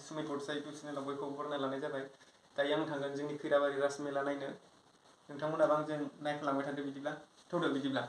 Sumi पटसा YouTube चेनेलाव बयखौबो बरायना लानाय जाबाय। दायो आं थांगोन जोंनि खैराबारि राज मेला नायनो। नोंथांमोनाबो आंजों नायफालांबाय थादो बिदिब्ला थौदो बिदिब्ला।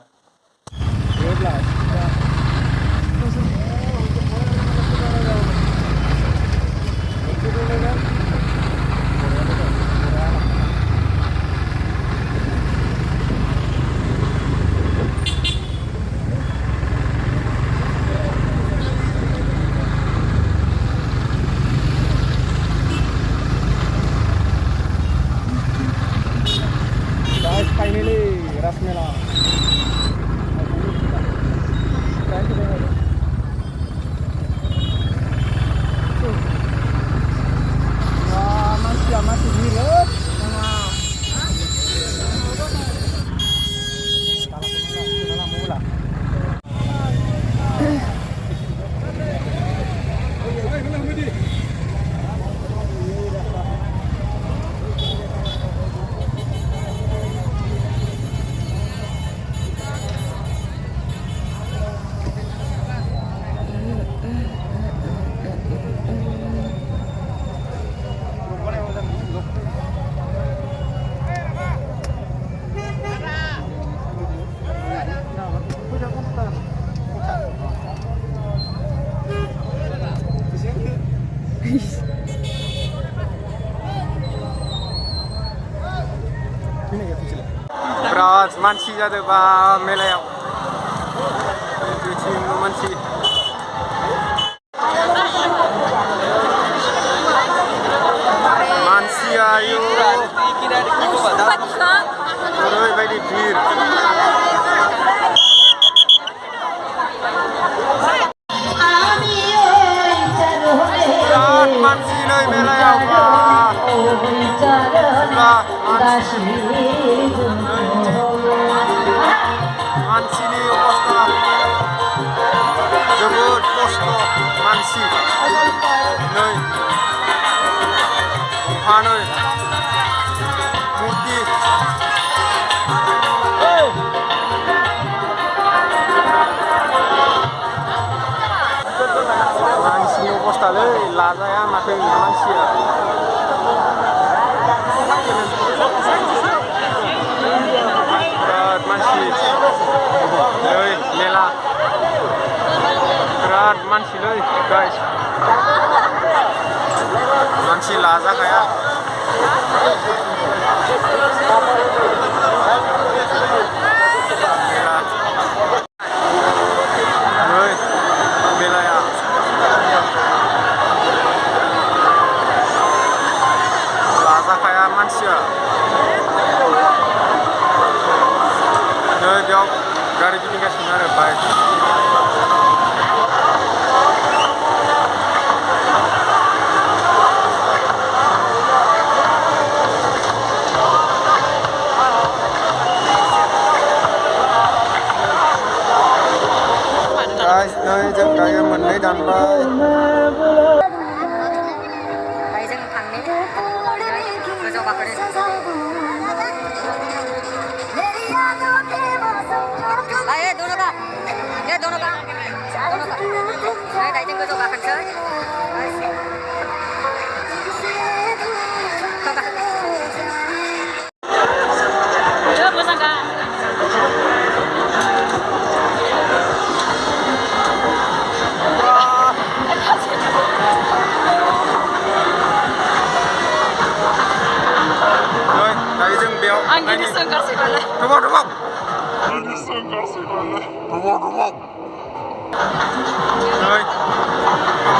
Finally, Ras Mela. Wah, masih mirip. बिराद मानसि जादों बा मेलायाव मानसि मानसिया ओरैबायदि भिर बिराद मानसि नै मेलायाव मानसिनि अबस्था जोबोद खस्थ मानसि नै अखानै मुर्ति मानसिनि अबस्थालै लाजाया माथो मानसिया बिराद मानसि नै मेला बिराद मानसिलै गाइस मानसि लाजाखाया मेला नै मेलाया लाजाखाया मानसिया नै बेयाव गारि गिदिंगासिनो आरो बाइक नै जों दायो मोननै दानबाय जों थांनो गोजौ गाखोनो दोनों का दायो जों गोजौ गाखोनोसै Rồi,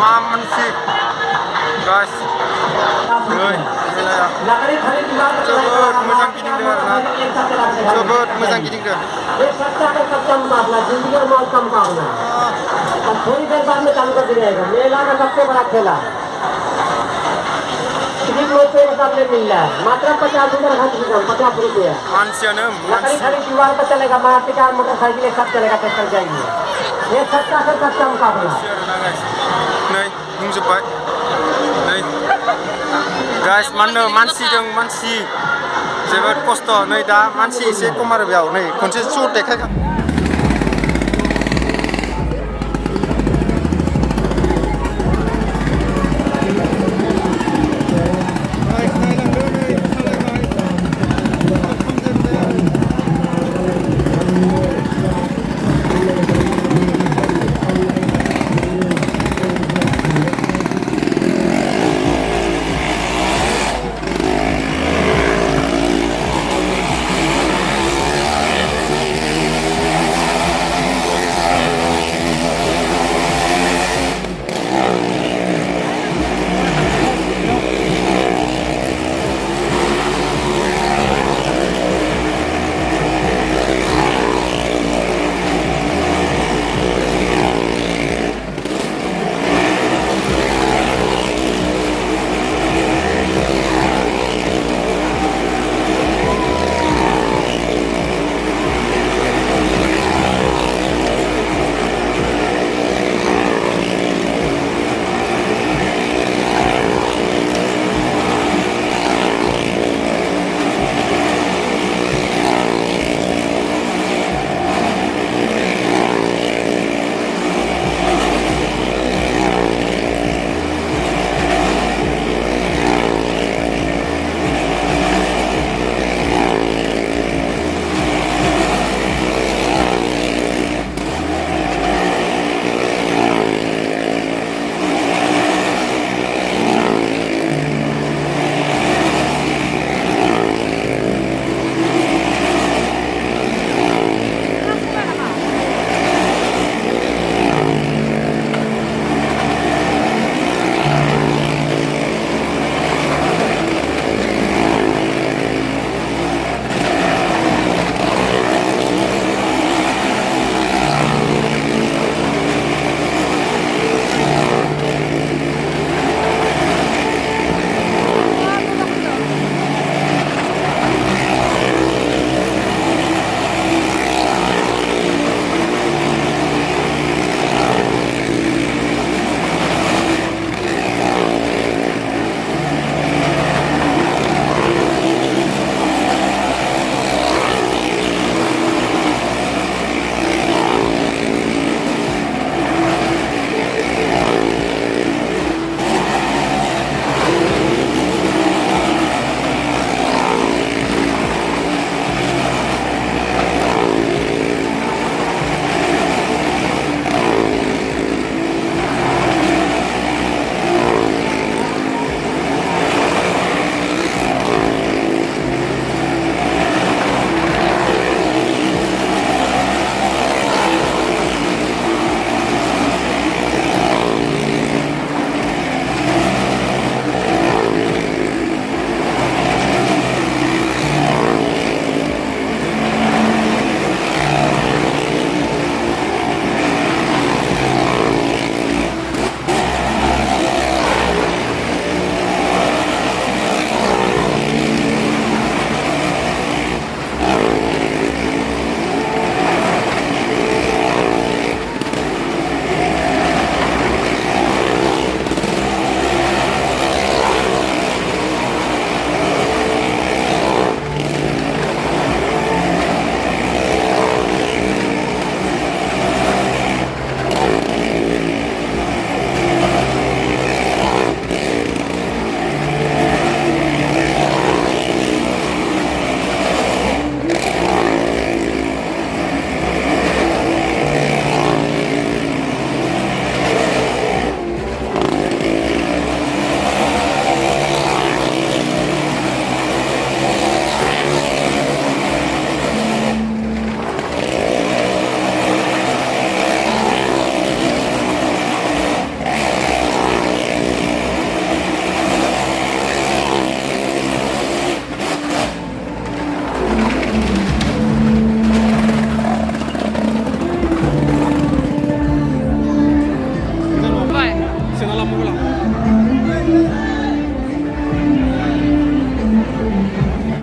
mam manusia, guys. Rồi, coba musang giting deh, coba musang giting deh. थोड़ी देर बाद में चालू कर दिया जाएगा। मेला का सबसे बड़ा खेला मिल रहा है मात्र 50 रुपया लकड़ी खड़ी दीवार पर चलेगा मारुति कार मोटरसाइकिल सब चलेगा ट्रैक्टर जाएगी ये सस्ता से सस्ता मुकाबला नहीं बुंजोब्बाय नहीं गाइस मानो मानसि जोबोद खस्थ नै दा मानसि एसे खम आरो बेयाव नै खनसे स' देखायखां